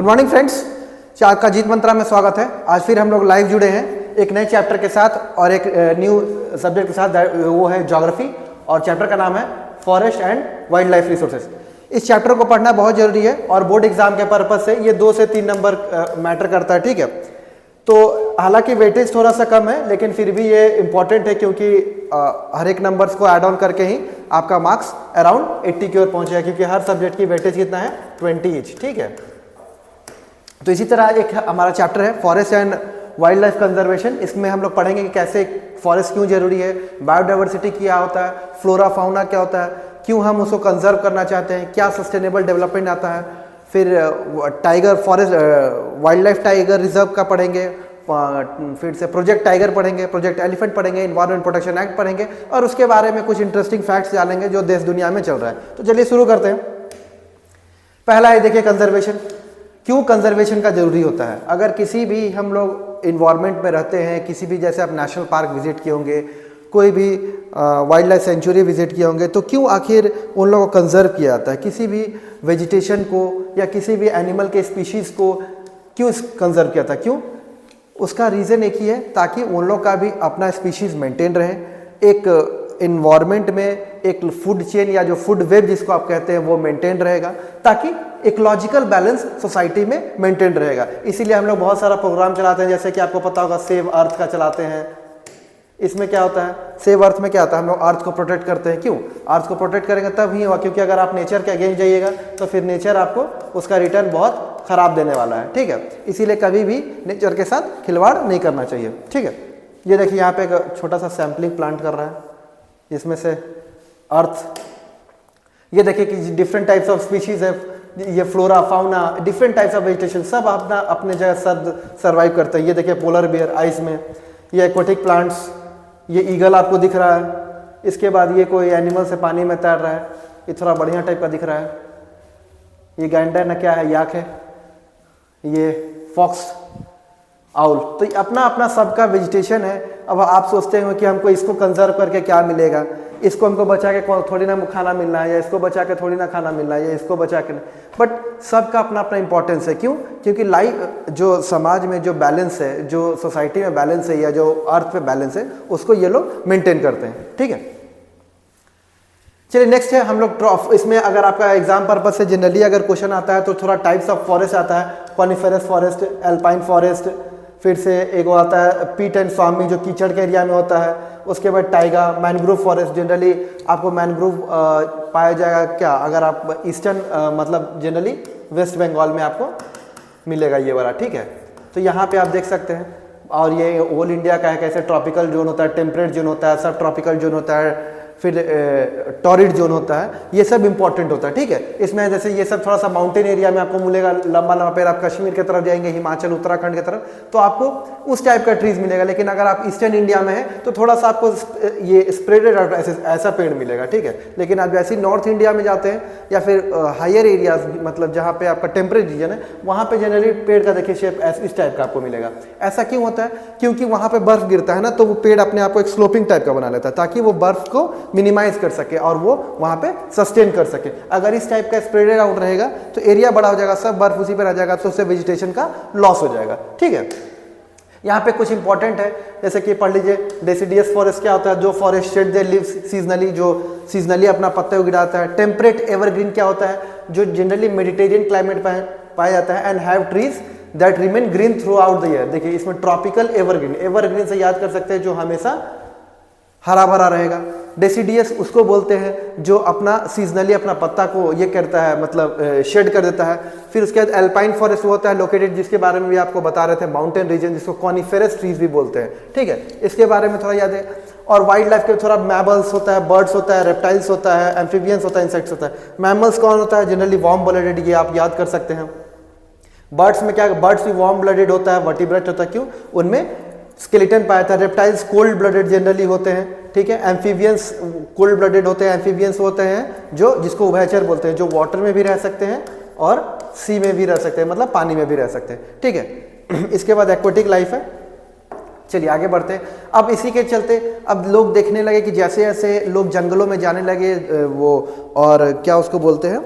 Good morning friends, आपका जीत मंत्रा में स्वागत है। आज फिर हम लोग लाइव जुड़े हैं एक नए चैप्टर के साथ और एक न्यू सब्जेक्ट के साथ, वो है ज्योग्राफी और चैप्टर का नाम है forest and wild life resources. इस चैप्टर को पढ़ना बहुत जरूरी है और बोर्ड एग्जाम के पर्पज से ये 2 से 3 नंबर मैटर करता है, ठीक है। तो हालांकि वेटेज थोड़ा सा कम है लेकिन फिर भी ये इंपॉर्टेंट है क्योंकि हर एक नंबर्स को ऐड ऑन करके ही आपका मार्क्स अराउंड 80 की ओर पहुंचेगा, क्योंकि हर सब्जेक्ट की वेटेज कितना है 20 ईच, ठीक है। तो इसी तरह एक हमारा चैप्टर है forest and wild life conservation. इसमें हम लोग पढ़ेंगे कि कैसे फॉरेस्ट क्यों जरूरी है, बायोडाइवर्सिटी क्या होता है, फ्लोरा फाउना क्या होता है, क्यों हम उसको कंजर्व करना चाहते हैं, क्या सस्टेनेबल डेवलपमेंट आता है, फिर tiger forest wild life tiger reserve का पढ़ेंगे, फिर से प्रोजेक्ट टाइगर पढ़ेंगे, प्रोजेक्ट एलिफेंट पढ़ेंगे, इन्वायरमेंट प्रोटेक्शन एक्ट पढ़ेंगे और उसके बारे में कुछ इंटरेस्टिंग फैक्ट्स जानेंगे जो देश दुनिया में चल रहा है। तो चलिए शुरू करते हैं। पहला है, देखिए कंजर्वेशन। क्यों कंजर्वेशन का जरूरी होता है? अगर किसी भी हम लोग इन्वायरमेंट में रहते हैं, किसी भी जैसे आप नेशनल पार्क विजिट किए होंगे, कोई भी वाइल्ड लाइफ सेंचुरी विजिट किए होंगे, तो क्यों आखिर उन लोगों को कंजर्व किया जाता है? किसी भी वेजिटेशन को या किसी भी एनिमल के स्पीशीज़ को क्यों कंजर्व किया था? क्यों? उसका रीज़न एक ही है, ताकि उन लोग का भी अपना स्पीशीज़ मेंटेन रहे, एक इन्वायरमेंट में एक फूड चेन या जो फूड वेब जिसको आप कहते हैं वो मेंटेन रहेगा, ताकि इकोलॉजिकल बैलेंस सोसाइटी में मेंटेन रहेगा। इसीलिए हम लोग बहुत सारा प्रोग्राम चलाते हैं, जैसे कि आपको पता होगा सेव अर्थ का चलाते हैं। इसमें क्या होता है, सेव अर्थ में क्या होता है, हम लोग अर्थ को प्रोटेक्ट करते हैं। क्यों? अर्थ को प्रोटेक्ट करेंगे तब ही होगा, क्योंकि अगर आप नेचर के अगेंस्ट जाइएगा तो फिर नेचर आपको उसका रिटर्न बहुत खराब देने वाला है, ठीक है। इसीलिए कभी भी नेचर के साथ खिलवाड़ नहीं करना चाहिए, ठीक है। ये देखिए यहाँ पे एक छोटा सा सैम्पलिंग प्लांट कर रहा है, इसमें से अर्थ। ये देखिए कि डिफरेंट टाइप्स ऑफ स्पीशीज है, ये flora fauna, different types of vegetation, सब अपना अपने जगह सर्वाइव करते हैं। ये देखिए पोलर बियर आइस में, ये एक्वाटिक प्लांट्स, ये ईगल आपको दिख रहा है। इसके बाद ये कोई एनिमल से पानी में तैर रहा है, ये थोड़ा बढ़िया टाइप का दिख रहा है। ये गैंडा ना क्या है, याक है, ये फॉक्स आउल। तो अपना अपना सबका वेजिटेशन है। अब आप सोचते हैं कि हमको इसको कंजर्व करके क्या मिलेगा, इसको हमको बचा के थोड़ी ना खाना मिलना है, या इसको बचा के थोड़ी ना खाना मिलना है, या इसको बचा के, बट सबका अपना अपना इंपॉर्टेंस है। क्यों? क्योंकि लाइफ जो समाज में जो बैलेंस है, जो सोसाइटी में बैलेंस है या जो अर्थ पे बैलेंस है, उसको ये लोग मेंटेन करते हैं, ठीक है। चलिए नेक्स्ट है हम लोग इसमें अगर आपका एग्जाम पर्पज से जनरली अगर क्वेश्चन आता है तो थोड़ा टाइप्स ऑफ फॉरेस्ट आता है, कॉनिफेरस फॉरेस्ट, एल्पाइन फॉरेस्ट, फिर से एक आता है पीट एंड स्वामी जो कीचड़ के एरिया में होता है, उसके बाद टाइगा, मैनग्रोव फॉरेस्ट। जनरली आपको मैनग्रोव पाया जाएगा क्या, अगर आप ईस्टर्न मतलब जनरली वेस्ट बंगाल में आपको मिलेगा ये वाला, ठीक है। तो यहाँ पे आप देख सकते हैं, और ये ऑल इंडिया का है, कैसे ट्रॉपिकल जोन होता है, टेम्परेट जोन होता है, सब ट्रॉपिकल जोन होता है, फिर टॉरिड जोन होता है, ये सब इंपॉर्टेंट होता है, ठीक है। इसमें जैसे ये सब थोड़ा सा माउंटेन एरिया में आपको मिलेगा, लंबा लंबा पेड़। आप कश्मीर की तरफ जाएंगे, हिमाचल उत्तराखंड की तरफ, तो आपको उस टाइप का ट्रीज मिलेगा। लेकिन अगर आप ईस्टर्न इंडिया में है तो थोड़ा सा आपको ये स्प्रेडेड आउट ऐसा पेड़ मिलेगा, ठीक है। लेकिन आप जैसे नॉर्थ इंडिया में जाते हैं या फिर हायर एरियाज, मतलब जहाँ पे आपका टेम्परेट रीजन है, वहाँ पे जनरली पेड़ का देखिए शेप इस टाइप का आपको मिलेगा। ऐसा क्यों होता है? क्योंकि वहाँ पे बर्फ गिरता है ना, तो वो पेड़ अपने आप को एक स्लोपिंग टाइप का बना लेता है, ताकि वो बर्फ को मिनिमाइज कर सके और वो वहां पे सस्टेन कर सके। अगर इस टाइप का स्प्रेडेड आउट रहेगा तो एरिया बड़ा हो जाएगा, सब बर्फ उसी पे रह जाएगा, तो उससे वेजिटेशन का लॉस हो जाएगा, ठीक है। यहाँ पे कुछ इंपॉर्टेंट है, जैसे कि पढ़ लीजिए डेसिडियस फॉरेस्ट क्या होता है, जो फॉरेस्ट शेड दे लीव्स सीजनली, जो सीजनली अपना पत्ते गिराता है। टेम्परेट एवरग्रीन क्या होता है, जो जनरली मेडिटेरियन क्लाइमेट पाया जाता है, and have trees that remain green through out the year. देखिए इसमें ट्रॉपिकल एवरग्रीन, एवरग्रीन से याद कर सकते हैं जो हमेशा हरा भरा रहेगा। डेसिडियस उसको बोलते हैं जो अपना सीजनली अपना पत्ता को ये करता है, मतलब शेड कर देता है। फिर उसके बाद एल्पाइन फॉरेस्ट होता है लोकेटेड, जिसके बारे में भी आपको बता रहे थे, माउंटेन रीजन, जिसको कॉनिफेरस ट्रीज भी बोलते हैं, ठीक है। इसके बारे में थोड़ा याद है। और वाइल्ड लाइफ के थोड़ा मैमल्स होता है, बर्ड्स होता है, रेप्टाइल्स होता है, एम्फीबियंस होता है, इंसेक्ट्स होता है। मैमल्स कौन होता है? जनरली वार्म ब्लडेड, ये आप याद कर सकते हैं। बर्ड्स में क्या, बर्ड्स भी वार्म ब्लडेड होता है, वर्टिब्रेट होता है। क्यों? उनमें स्केलेटन पाया था। रेप्टाइल्स कोल्ड ब्लडेड जनरली होते हैं, ठीक है। एम्फीबियंस कोल्ड ब्लडेड होते हैं। एम्फीबियंस होते हैं जो जिसको उभयचर बोलते हैं, जो वाटर में भी रह सकते हैं और सी में भी रह सकते हैं, मतलब पानी में भी रह सकते हैं, ठीक है। इसके बाद एक्वाटिक लाइफ है। चलिए आगे बढ़ते हैं। अब इसी के चलते अब लोग देखने लगे कि जैसे जैसे लोग जंगलों में जाने लगे वो, और क्या उसको बोलते हैं,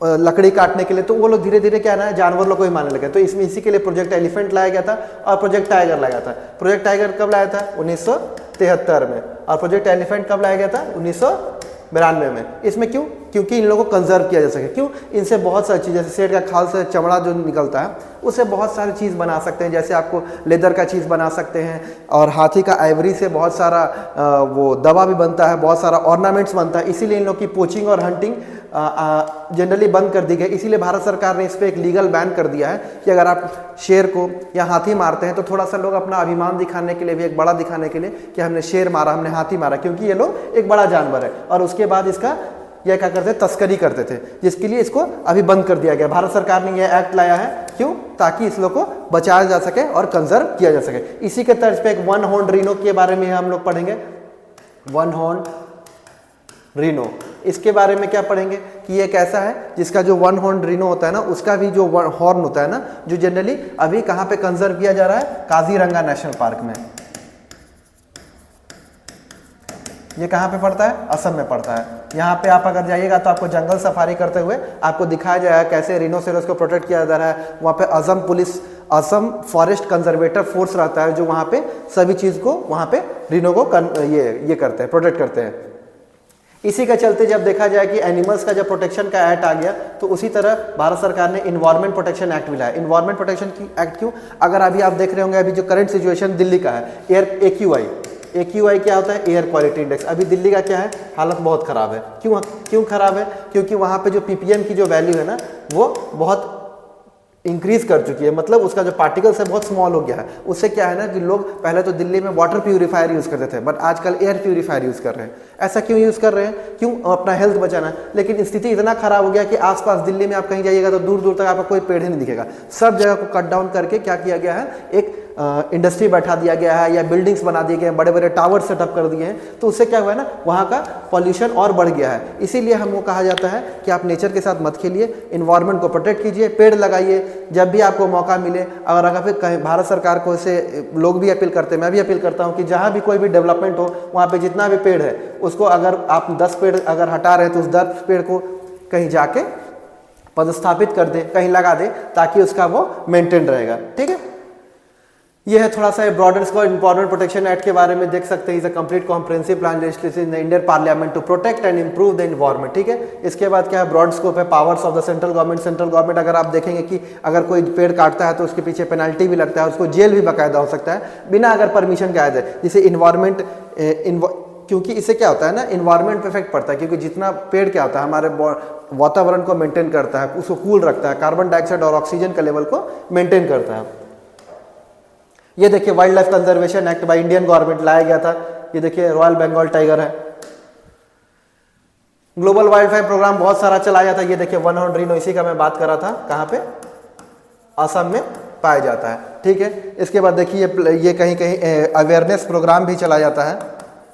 लकड़ी काटने के लिए, तो वो लोग धीरे धीरे क्या है ना जानवर लोग को ही मारने लगे। तो इसमें इसी के लिए प्रोजेक्ट एलिफेंट लाया गया था और प्रोजेक्ट टाइगर लाया गया था। प्रोजेक्ट टाइगर कब लाया था? 1973 में। और प्रोजेक्ट एलिफेंट कब लाया गया था? 1992 में। इसमें क्यों? क्योंकि इन लोगों को कंजर्व किया जा सके। क्यों? इनसे बहुत सारी चीज़, जैसे शेर का खाल से चमड़ा जो निकलता है उससे बहुत सारी चीज़ बना सकते हैं, जैसे आपको लेदर का चीज़ बना सकते हैं, और हाथी का आइवरी से बहुत सारा वो दवा भी बनता है, बहुत सारा ऑर्नामेंट्स बनता है। इसीलिए इन लोग की पोचिंग और हंटिंग जनरली बंद कर दी गई। इसीलिए भारत सरकार ने इस पर एक लीगल बैन कर दिया है कि अगर आप शेर को या हाथी मारते हैं तो थोड़ा सा लोग अपना अभिमान दिखाने के लिए भी, एक बड़ा दिखाने के लिए कि हमने शेर मारा, हमने हाथी मारा, क्योंकि ये लोग एक बड़ा जानवर है। और उसके बाद इसका यह क्या करते थे? तस्करी करते थे, जिसके लिए इसको अभी बंद कर दिया गया। भारत सरकार ने यह एक्ट लाया है, क्यों? ताकि इस लोग को बचाया जा सके और कंजर्व किया जा सके। इसी के तर्ज पे एक वन हॉर्न रीनो के बारे में हम लोग पढ़ेंगे। वन हॉर्न रीनो, इसके बारे में क्या पढ़ेंगे कि ये कैसा है, जिसका जो वन हॉर्न रीनो होता है ना, उसका भी जो हॉर्न होता है ना, जो जनरली अभी कहाँ पे कंजर्व किया जा रहा है? काजीरंगा नेशनल पार्क में। ये कहाँ पे पड़ता है? असम में पड़ता है। यहाँ पे आप अगर जाइएगा तो आपको जंगल सफारी करते हुए आपको दिखाया जाएगा कैसे रिनोसेरस को प्रोटेक्ट किया जा रहा है। वहाँ पे Assam police, Assam forest conservator force रहता है, जो वहाँ पे सभी चीज़ को, वहाँ पे रिनो को ये करते हैं, प्रोटेक्ट करते हैं। इसी के चलते जब देखा जाए कि एनिमल्स का जब प्रोटेक्शन का एक्ट आ गया, तो उसी तरह भारत सरकार ने इन्वायरमेंट प्रोटेक्शन एक्ट भी लाया। इन्वायरमेंट प्रोटेक्शन की एक्ट क्यों? अगर अभी आप देख रहे होंगे, अभी जो करंट सिचुएशन दिल्ली का है, एयर AQI क्या होता है? Air quality index. अभी दिल्ली का क्या है? हालत बहुत ख़राब है। क्यों ख़राब है? क्योंकि वहाँ पे जो ppm की जो वैल्यू है ना, वो बहुत इंक्रीज कर चुकी है, मतलब उसका जो पार्टिकल्स है बहुत स्मॉल हो गया है। उससे क्या है ना कि लोग पहले तो दिल्ली में वाटर प्यूरीफायर यूज़ करते थे, बट आजकल एयर प्यूरीफायर यूज़ कर रहे हैं। ऐसा क्यों यूज़ कर रहे हैं? क्यों? अपना हेल्थ बचाना है। लेकिन स्थिति इतना खराब हो गया कि आसपास दिल्ली में आप कहीं जाइएगा तो दूर दूर तक आपको कोई पेड़ ही नहीं दिखेगा। सब जगह को कट डाउन करके क्या किया गया है? एक इंडस्ट्री बैठा दिया गया है, या बिल्डिंग्स बना दिए गए हैं, बड़े बड़े टावर सेटअप कर दिए हैं। तो उससे क्या हुआ है ना, वहाँ का पॉल्यूशन और बढ़ गया है। इसीलिए हमको कहा जाता है कि आप नेचर के साथ मत खेलिए, इन्वायरमेंट को प्रोटेक्ट कीजिए, पेड़ लगाइए जब भी आपको मौका मिले। अगर फिर कहीं भारत सरकार को इसे लोग भी अपील करते हैं, मैं भी अपील करता हूँ कि जहाँ भी कोई भी डेवलपमेंट हो, वहाँ पे जितना भी पेड़ है उसको, अगर आप 10 पेड़ अगर हटा रहे हैं तो उस 10 पेड़ को कहीं जाके पदस्थापित कर दें, कहीं लगा दें, ताकि उसका वो मेंटेन रहेगा। ठीक है, ये है थोड़ा सा broad and scope environment protection act के बारे में देख सकते हैं। Is a complete comprehensive plan legislation in the Indian parliament to protect and improve the environment. ठीक है, इसके बाद क्या है? ब्रॉड स्कोप है, powers of the central government. Central government अगर आप देखेंगे कि अगर कोई पेड़ काटता है तो उसके पीछे पेनल्टी भी लगता है, उसको जेल भी बाकायदा हो सकता है बिना अगर परमिशन के आए थे। जिसे इन्वायरमेंट क्योंकि इससे क्या होता है ना, इन्वायरमेंट पे इफेक्ट पड़ता है, क्योंकि जितना पेड़ क्या होता है हमारे वातावरण को मेंटेन करता है, उसको कूल रखता है, कार्बन डाइऑक्साइड और ऑक्सीजन का लेवल को मेंटेन करता है। ये देखिए wild life conservation act by Indian government लाया गया था। ये देखिए रॉयल बंगाल टाइगर है। ग्लोबल वाइल्ड लाइफ प्रोग्राम बहुत सारा चलाया था। ये देखिए वन हॉर्न रीनो, इसी का मैं बात कर रहा था, कहाँ पे? असम में पाया जाता है। ठीक है, इसके बाद देखिए ये कहीं कहीं अवेयरनेस प्रोग्राम भी चलाया जाता है,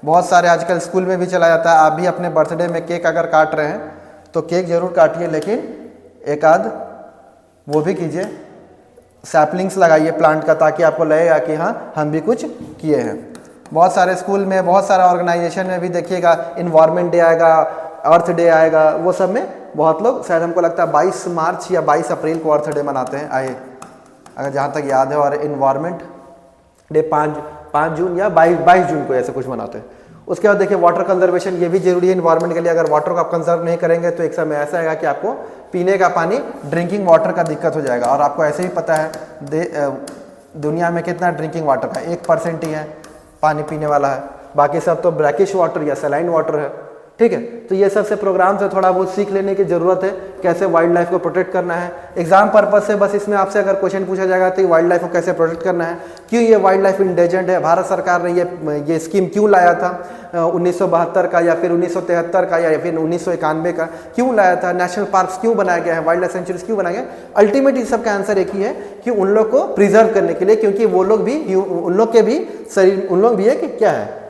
बहुत सारे आजकल स्कूल में भी चलाया जाता है। आप भी अपने बर्थडे में केक अगर काट रहे हैं तो केक जरूर काटिए, लेकिन एक आध वो भी कीजिए, सैपलिंग्स लगाइए प्लांट का, ताकि आपको लगेगा कि हाँ हम भी कुछ किए हैं। बहुत सारे स्कूल में, बहुत सारा ऑर्गेनाइजेशन में भी देखिएगा इन्वायरमेंट डे आएगा, अर्थ डे आएगा, वो सब में बहुत लोग, शायद हमको लगता है 22 मार्च या 22 अप्रैल को अर्थ डे मनाते हैं, अगर जहाँ तक याद है। और इन्वायरमेंट डे 5 जून या 22 जून को ऐसे कुछ मनाते हैं। उसके बाद देखिए वाटर कंजर्वेशन, ये भी जरूरी है इन्वायरमेंट के लिए। अगर वाटर को आप कंजर्व नहीं करेंगे तो एक समय ऐसा आएगा कि आपको पीने का पानी, ड्रिंकिंग वाटर का दिक्कत हो जाएगा। और आपको ऐसे ही पता है दुनिया में कितना ड्रिंकिंग वाटर का 1% ही है पानी पीने वाला है, बाकी सब तो ब्रैकिश वाटर या सलाइन वाटर है। ठीक है, तो ये सबसे प्रोग्राम से थोड़ा बहुत सीख लेने की जरूरत है, कैसे वाइल्ड लाइफ को प्रोटेक्ट करना है। एग्जाम पर्पज से बस इसमें आपसे अगर क्वेश्चन पूछा जाएगा तो वाइल्ड लाइफ को कैसे प्रोटेक्ट करना है, क्यों ये वाइल्ड लाइफ इंडेंजर्ड है, भारत सरकार ने ये स्कीम क्यों लाया था 1972 का, या फिर 1973 का, या फिर 1991 का क्यों लाया था, नेशनल पार्क्स क्यों बनाया गया है, वाइल्ड लाइफ सेंचुरीज क्यों बनाया गया। अल्टीमेटली सबका आंसर एक ही है कि उन लोग को प्रिजर्व करने के लिए, क्योंकि वो लोग भी, उन लोग के भी शरीर, उन लोग भी है कि क्या है,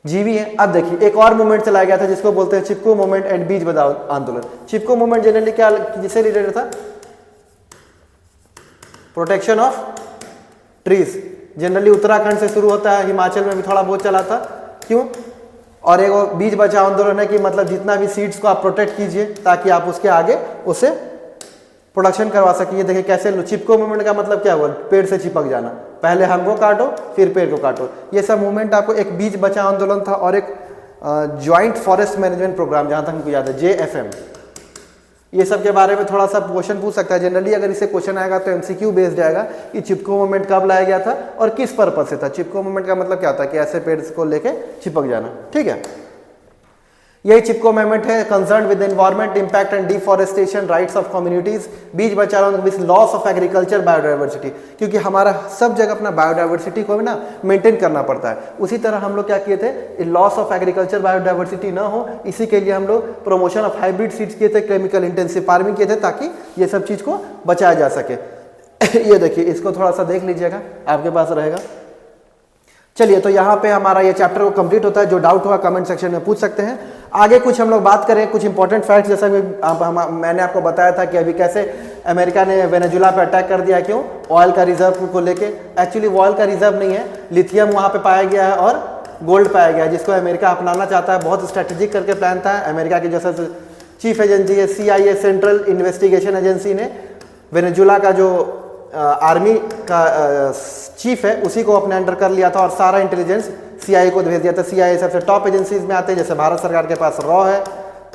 जीवी है। अब देखिए एक और मूवमेंट चलाया गया था जिसको बोलते हैं चिपको मूवमेंट एंड बीज बचाओ आंदोलन। चिपको मूवमेंट जनरली क्या, जिससे रिलेटेड था, protection of trees. Generally Uttarakhand से शुरू होता है, हिमाचल में भी थोड़ा बहुत चला था। क्यों? और एक वो बीज बचाओ आंदोलन है कि मतलब जितना भी सीड्स को आप प्रोटेक्ट कीजिए ताकि आप उसके आगे उसे प्रोडक्शन करवा सकिए। देखिए कैसे चिपको मूवमेंट का मतलब क्या हुआ, पेड़ से चिपक जाना, पहले हमको काटो फिर पेड़ को काटो। ये सब मूवमेंट आपको एक बीज बचाओ आंदोलन था और एक जॉइंट फॉरेस्ट मैनेजमेंट प्रोग्राम, जहाँ तक हमको याद है JFM। ये सब के बारे में थोड़ा सा क्वेश्चन पूछ सकता है जनरली। अगर इसे क्वेश्चन आएगा तो MCQ बेस्ड आएगा कि चिपको मूवमेंट कब लाया गया था और किस पर्पज से था। चिपको मूवमेंट का मतलब क्या था कि ऐसे पेड़ को लेके चिपक जाना, ठीक है। यही चिपको मूवमेंट है, concern with environment impact and deforestation rights of communities, बीज बचाओ with loss of agriculture biodiversity, क्योंकि हमारा सब जगह अपना बायोडाइवर्सिटी को ना मेंटेन करना पड़ता है। उसी तरह हम लोग क्या किए थे, लॉस ऑफ एग्रीकल्चर बायोडाइवर्सिटी ना हो, इसी के लिए हम लोग प्रमोशन ऑफ हाइब्रिड सीड्स किए थे, केमिकल इंटेंसिव फार्मिंग किए थे ताकि ये सब चीज़ को बचाया जा सके। ये देखिए, इसको थोड़ा सा देख लीजिएगा, आपके पास रहेगा। चलिए, तो यहाँ पे हमारा ये चैप्टर को कंप्लीट होता है। जो डाउट हुआ कमेंट सेक्शन में पूछ सकते हैं। आगे कुछ हम लोग बात करें, कुछ इंपॉर्टेंट फैक्ट्स, जैसा मैंने आपको बताया था कि अभी कैसे अमेरिका ने वेनेजुला पे अटैक कर दिया, क्यों, ऑयल का रिजर्व को लेके। एक्चुअली ऑयल का रिजर्व नहीं है, लिथियम वहाँ पे पाया गया है और गोल्ड पाया गया है, जिसको अमेरिका अपनाना चाहता है। बहुत स्ट्रेटेजिक करके प्लान था अमेरिका की, जैसा चीफ एजेंसी है CIA, सेंट्रल इन्वेस्टिगेशन एजेंसी ने वेनेजुला का जो आर्मी का चीफ है उसी को अपने अंडर कर लिया था और सारा इंटेलिजेंस CIA को भेज दिया था। CIA सबसे टॉप एजेंसीज में आते हैं, जैसे भारत सरकार के पास रॉ है,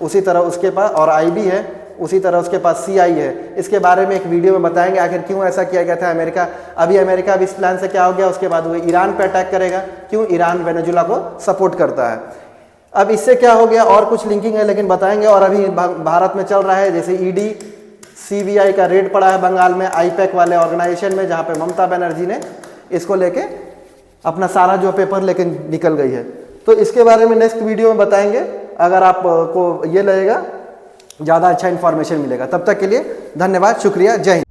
उसी तरह उसके पास, और IB है, उसी तरह उसके पास CI है। इसके बारे में एक वीडियो में बताएंगे आखिर क्यों ऐसा किया गया था। अमेरिका अब इस प्लान से क्या हो गया, उसके बाद वो ईरान पे अटैक करेगा, क्यों, ईरान वेनेजुला को सपोर्ट करता है। अब इससे क्या हो गया, और कुछ लिंकिंग है लेकिन बताएंगे। और अभी भारत में चल रहा है, जैसे ED CBI का रेड पड़ा है बंगाल में, IPAC वाले ऑर्गेनाइजेशन में, जहाँ पे ममता बनर्जी ने इसको लेके अपना सारा जो पेपर लेके निकल गई है। तो इसके बारे में नेक्स्ट वीडियो में बताएंगे, अगर आपको ये लगेगा ज़्यादा अच्छा इन्फॉर्मेशन मिलेगा। तब तक के लिए धन्यवाद, शुक्रिया, जय हिंद।